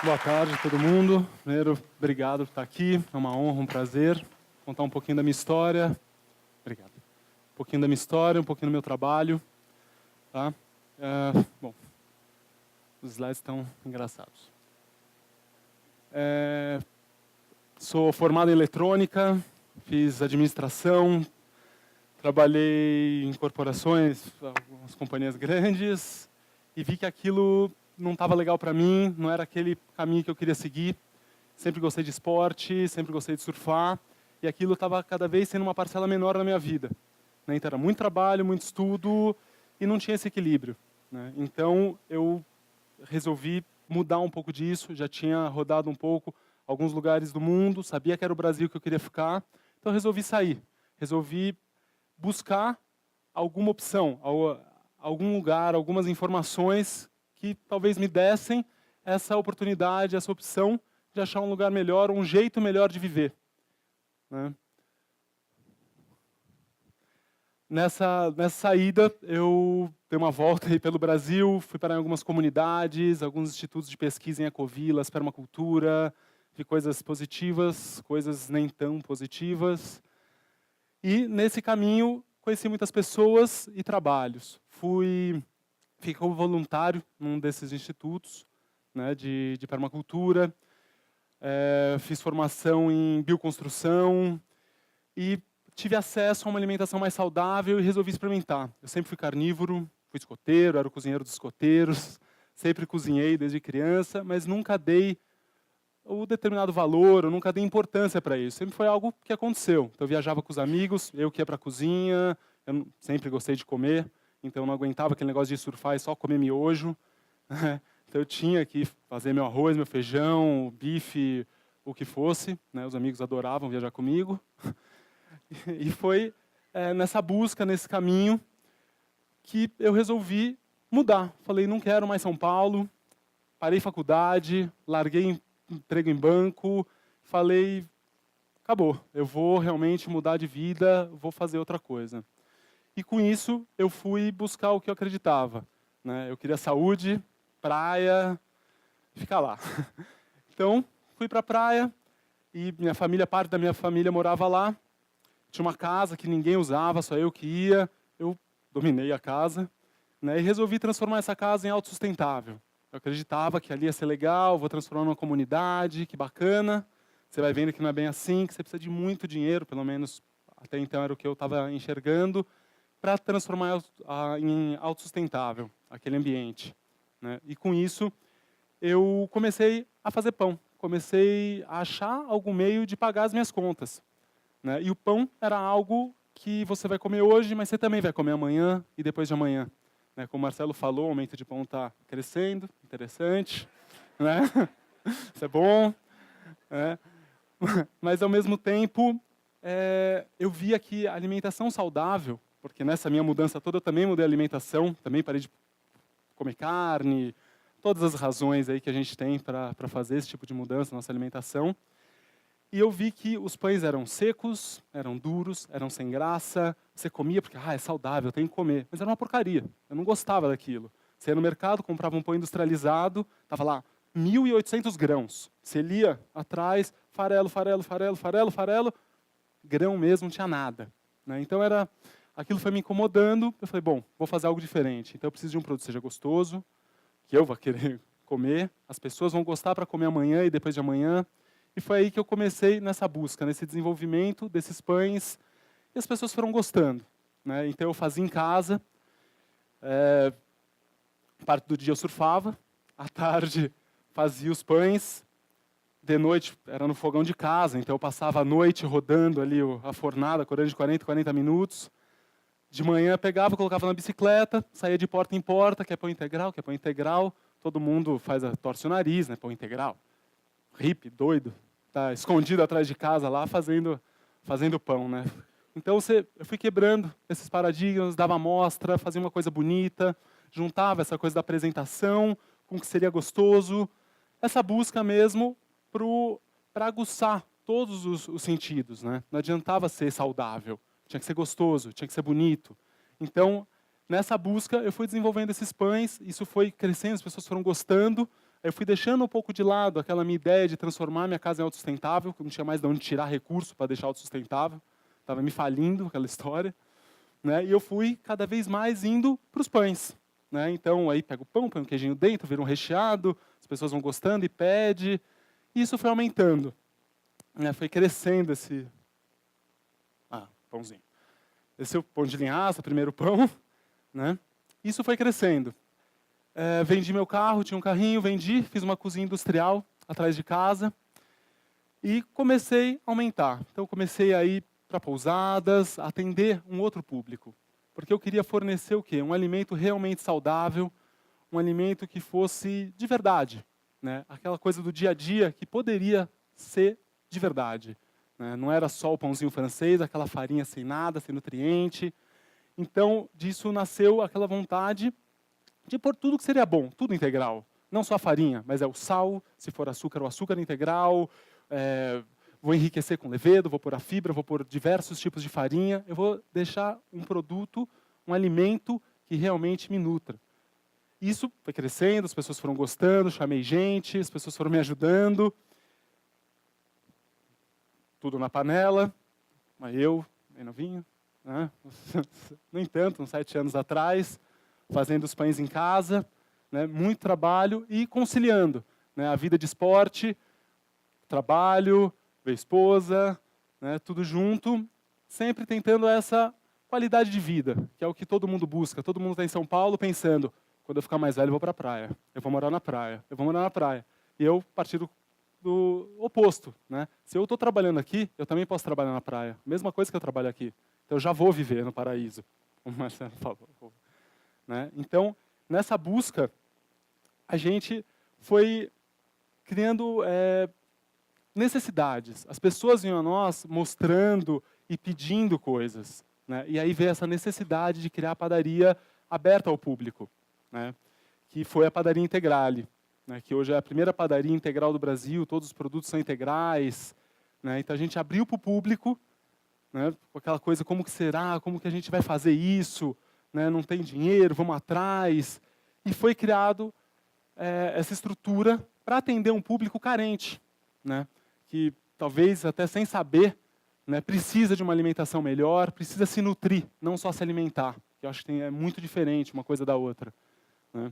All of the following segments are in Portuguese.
Boa tarde a todo mundo. Primeiro, obrigado por estar aqui. É uma honra, um prazer contar um pouquinho da minha história. Obrigado. Um pouquinho da minha história, um pouquinho do meu trabalho. Tá? Bom, os slides estão engraçados. Sou formado em eletrônica, fiz administração, trabalhei em corporações, algumas companhias grandes, e vi que aquilo não estava legal para mim, não era aquele caminho que eu queria seguir. Sempre gostei de esporte, sempre gostei de surfar, e aquilo estava cada vez sendo uma parcela menor na minha vida. Né? Então era muito trabalho, muito estudo, e não tinha esse equilíbrio. Né? Então eu resolvi mudar um pouco disso, já tinha rodado um pouco alguns lugares do mundo, sabia que era o Brasil que eu queria ficar, então resolvi sair. Resolvi buscar alguma opção, algum lugar, algumas informações que talvez me dessem essa oportunidade, essa opção de achar um lugar melhor, um jeito melhor de viver. Né? Nessa saída, eu dei uma volta aí pelo Brasil, fui para algumas comunidades, alguns institutos de pesquisa em ecovilas, permacultura, vi coisas positivas, coisas nem tão positivas. E, nesse caminho, conheci muitas pessoas e trabalhos. Fiquei como voluntário num desses institutos, né, de permacultura. Fiz formação em bioconstrução e tive acesso a uma alimentação mais saudável e resolvi experimentar. Eu sempre fui carnívoro, fui escoteiro, era o cozinheiro dos escoteiros, sempre cozinhei desde criança, mas nunca dei o determinado valor, eu nunca dei importância para isso. Sempre foi algo que aconteceu. Então, eu viajava com os amigos, eu que ia para a cozinha, eu sempre gostei de comer, então eu não aguentava aquele negócio de surfar e só comer miojo. Então, eu tinha que fazer meu arroz, meu feijão, bife, o que fosse. Né? Os amigos adoravam viajar comigo. E foi nessa busca, nesse caminho, que eu resolvi mudar. Falei, não quero mais São Paulo, parei faculdade, larguei emprego em banco, falei, acabou, eu vou realmente mudar de vida, vou fazer outra coisa. E com isso, eu fui buscar o que eu acreditava. Né? Eu queria saúde, praia, ficar lá. Então, fui para a praia, e parte da minha família morava lá. Tinha uma casa que ninguém usava, só eu que ia. Eu dominei a casa, né, e resolvi transformar essa casa em autossustentável. Eu acreditava que ali ia ser legal, vou transformar numa comunidade, que bacana. Você vai vendo que não é bem assim, que você precisa de muito dinheiro, pelo menos até então era o que eu estava enxergando, para transformar em autossustentável aquele ambiente. Né? E com isso, eu comecei a fazer pão. Comecei a achar algum meio de pagar as minhas contas. Né? E o pão era algo que você vai comer hoje, mas você também vai comer amanhã e depois de amanhã. Né? Como o Marcelo falou, o aumento de pão está crescendo, interessante. Né? Isso é bom. Né? Mas, ao mesmo tempo, eu via que a alimentação saudável, porque nessa minha mudança toda eu também mudei a alimentação, também parei de comer carne, todas as razões aí que a gente tem para fazer esse tipo de mudança na nossa alimentação. E eu vi que os pães eram secos, eram duros, eram sem graça. Você comia porque, é saudável, eu tenho que comer. Mas era uma porcaria, eu não gostava daquilo. Você ia no mercado, comprava um pão industrializado, estava lá 1.800 grãos. Você lia atrás, farelo, farelo, farelo, farelo, farelo, grão mesmo, não tinha nada. Né? Então, aquilo foi me incomodando. Eu falei, bom, vou fazer algo diferente. Então, eu preciso de um produto que seja gostoso, que eu vou querer comer, as pessoas vão gostar para comer amanhã e depois de amanhã. E foi aí que eu comecei nessa busca, nesse desenvolvimento desses pães, e as pessoas foram gostando. Né? Então, eu fazia em casa, parte do dia eu surfava, à tarde fazia os pães, de noite era no fogão de casa, então eu passava a noite rodando ali a fornada, correndo de 40 minutos. De manhã pegava, colocava na bicicleta, saía de porta em porta, quer pão integral, quer pão integral. Todo mundo torce o nariz, né, pão integral. Hippie, doido, tá escondido atrás de casa lá fazendo pão, né? Então eu fui quebrando esses paradigmas, dava amostra, fazia uma coisa bonita, juntava essa coisa da apresentação com o que seria gostoso, essa busca mesmo para aguçar todos os sentidos, né? Não adiantava ser saudável, tinha que ser gostoso, tinha que ser bonito. Então, nessa busca, eu fui desenvolvendo esses pães, isso foi crescendo, as pessoas foram gostando, eu fui deixando um pouco de lado aquela minha ideia de transformar minha casa em autossustentável, que não tinha mais de onde tirar recurso para deixar autossustentável. Estava me falindo aquela história. Né? E eu fui cada vez mais indo para os pães. Né? Então, aí pego o pão, põe um queijinho dentro, vira um recheado, as pessoas vão gostando e pede. E isso foi aumentando. Né? Foi crescendo esse... pãozinho. Esse é o pão de linhaça, primeiro pão. Né? Isso foi crescendo. Vendi meu carro, tinha um carrinho, vendi, fiz uma cozinha industrial atrás de casa. E comecei a aumentar. Então, comecei a ir para pousadas, atender um outro público. Porque eu queria fornecer o quê? Um alimento realmente saudável, um alimento que fosse de verdade. Né? Aquela coisa do dia a dia que poderia ser de verdade. Né? Não era só o pãozinho francês, aquela farinha sem nada, sem nutriente. Então, disso nasceu aquela vontade de pôr tudo que seria bom, tudo integral. Não só a farinha, mas é o sal, se for açúcar, o açúcar integral. Vou enriquecer com levedo, vou pôr a fibra, vou pôr diversos tipos de farinha. Eu vou deixar um produto, um alimento que realmente me nutra. Isso foi crescendo, as pessoas foram gostando, chamei gente, as pessoas foram me ajudando. Tudo na panela, mas eu, bem novinho, né? No entanto, uns 7 anos atrás, fazendo os pães em casa, né? Muito trabalho e conciliando, né? A vida de esporte, trabalho, ver a esposa, né? Tudo junto, sempre tentando essa qualidade de vida, que é o que todo mundo busca. Todo mundo está em São Paulo pensando, quando eu ficar mais velho, eu vou para a praia, eu vou morar na praia, eu vou morar na praia. E eu parti do oposto, né? Se eu estou trabalhando aqui, eu também posso trabalhar na praia. Mesma coisa que eu trabalho aqui. Então, eu já vou viver no paraíso. Como o Marcelo falou. Né? Então, nessa busca, a gente foi criando necessidades. As pessoas vinham a nós mostrando e pedindo coisas. Né? E aí veio essa necessidade de criar a padaria aberta ao público, né? Que foi a Padaria Integrale. Né, que hoje é a primeira padaria integral do Brasil, todos os produtos são integrais. Né, então a gente abriu para o público, né, com aquela coisa, como que será, como que a gente vai fazer isso, né, não tem dinheiro, vamos atrás. E foi criado essa estrutura para atender um público carente, né, que talvez até sem saber, né, precisa de uma alimentação melhor, precisa se nutrir, não só se alimentar, que eu acho que é muito diferente uma coisa da outra. Né.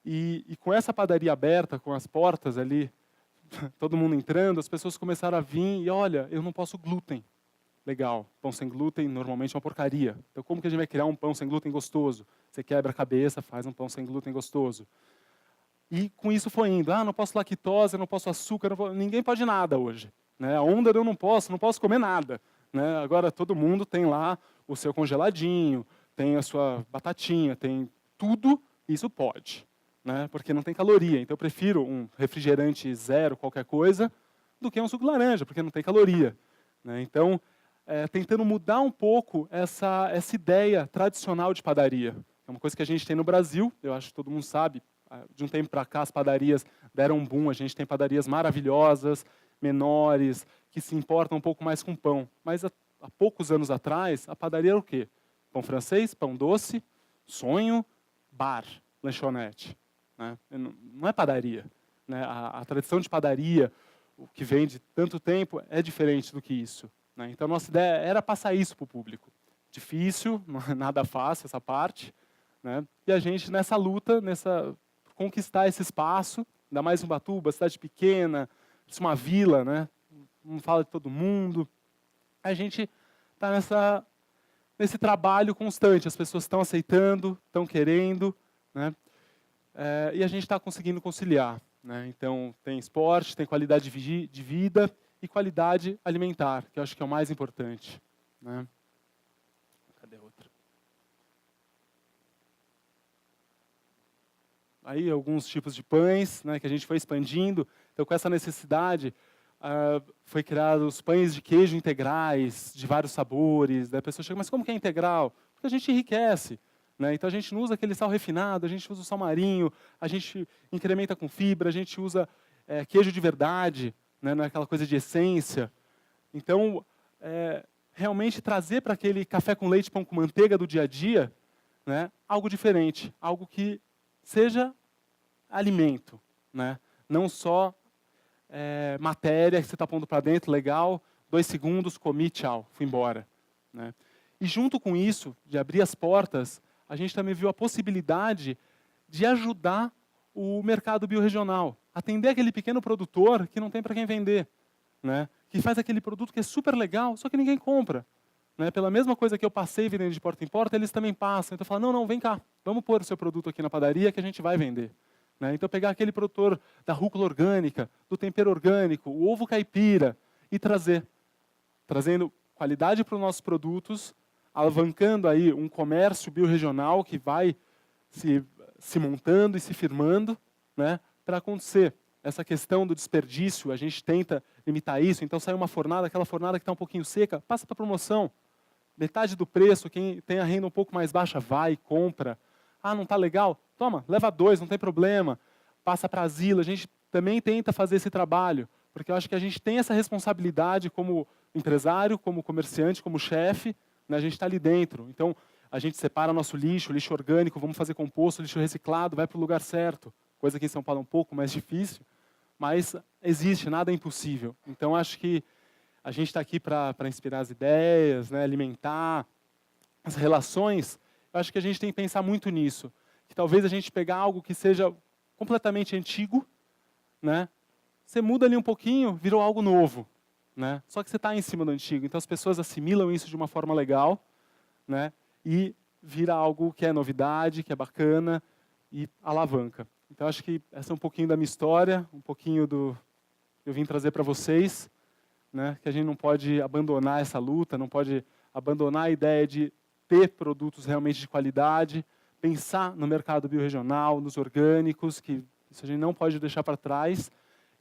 E com essa padaria aberta, com as portas ali, todo mundo entrando, as pessoas começaram a vir e, olha, eu não posso glúten. Legal, pão sem glúten normalmente é uma porcaria. Então, como que a gente vai criar um pão sem glúten gostoso? Você quebra a cabeça, faz um pão sem glúten gostoso. E com isso foi indo. Não posso lactose, não posso açúcar, ninguém pode nada hoje. Né? A onda eu não posso comer nada. Né? Agora, todo mundo tem lá o seu congeladinho, tem a sua batatinha, tem tudo, isso pode. Né, porque não tem caloria. Então, eu prefiro um refrigerante zero, qualquer coisa, do que um suco de laranja, porque não tem caloria. Né? Então, tentando mudar um pouco essa ideia tradicional de padaria. É uma coisa que a gente tem no Brasil, eu acho que todo mundo sabe, de um tempo para cá as padarias deram um boom, a gente tem padarias maravilhosas, menores, que se importam um pouco mais com pão. Mas há poucos anos atrás, a padaria era o quê? Pão francês, pão doce, sonho, bar, lanchonete. Né? Não é padaria. Né? A tradição de padaria, o que vem de tanto tempo, é diferente do que isso. Né? Então, a nossa ideia era passar isso para o público. Difícil, não é nada fácil essa parte. Né? E a gente, nessa luta, conquistar esse espaço, ainda mais em Ubatuba, cidade pequena, uma vila, né? Não fala de todo mundo. A gente está nesse trabalho constante. As pessoas estão aceitando, estão querendo, né? E a gente está conseguindo conciliar. Né? Então, tem esporte, tem qualidade de vida e qualidade alimentar, que eu acho que é o mais importante. Né? Cadê a outra? Aí, alguns tipos de pães, né, que a gente foi expandindo. Então, com essa necessidade, foi criado os pães de queijo integrais, de vários sabores. Daí a pessoa chega, mas como que é integral? Porque a gente enriquece. Né? Então, a gente não usa aquele sal refinado, a gente usa o sal marinho, a gente incrementa com fibra, a gente usa queijo de verdade, né? Não é aquela coisa de essência. Então, realmente trazer para aquele café com leite, pão com manteiga do dia a dia, né? Algo diferente, algo que seja alimento. Né? Não só matéria que você está pondo para dentro, legal, 2 segundos, comi, tchau, fui embora. Né? E junto com isso, de abrir as portas, a gente também viu a possibilidade de ajudar o mercado biorregional, atender aquele pequeno produtor que não tem para quem vender, né? Que faz aquele produto que é super legal, só que ninguém compra. Né? Pela mesma coisa que eu passei vendendo de porta em porta, eles também passam. Então eu falo, não, não, vem cá, vamos pôr o seu produto aqui na padaria que a gente vai vender. Né? Então pegar aquele produtor da rúcula orgânica, do tempero orgânico, o ovo caipira, e trazendo qualidade para os nossos produtos, alavancando aí um comércio biorregional que vai se montando e se firmando, né, para acontecer. Essa questão do desperdício, a gente tenta limitar isso, então sai uma fornada, aquela fornada que está um pouquinho seca, passa para promoção. Metade do preço, quem tem a renda um pouco mais baixa vai, compra. Ah, não está legal? Toma, leva 2, não tem problema. Passa para asilo, a gente também tenta fazer esse trabalho, porque eu acho que a gente tem essa responsabilidade como empresário, como comerciante, como chefe, né, a gente está ali dentro. Então, a gente separa nosso lixo, lixo orgânico, vamos fazer composto, lixo reciclado, vai para o lugar certo. Coisa que em São Paulo é um pouco mais difícil, mas existe, nada é impossível. Então, acho que a gente está aqui para inspirar as ideias, né, alimentar as relações. Eu acho que a gente tem que pensar muito nisso. Que talvez a gente pegar algo que seja completamente antigo, né, você muda ali um pouquinho, virou algo novo. Né? Só que você está em cima do antigo. Então, as pessoas assimilam isso de uma forma legal, né, e vira algo que é novidade, que é bacana e alavanca. Então, acho que essa é um pouquinho da minha história, um pouquinho do que eu vim trazer para vocês, né, que a gente não pode abandonar essa luta, não pode abandonar a ideia de ter produtos realmente de qualidade, pensar no mercado biorregional, nos orgânicos, que isso a gente não pode deixar para trás,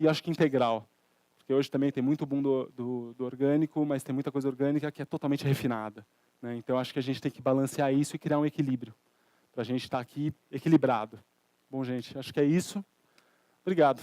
e acho que integral. Porque hoje também tem muito boom do orgânico, mas tem muita coisa orgânica que é totalmente refinada. Né? Então, acho que a gente tem que balancear isso e criar um equilíbrio, para a gente estar aqui equilibrado. Bom, gente, acho que é isso. Obrigado.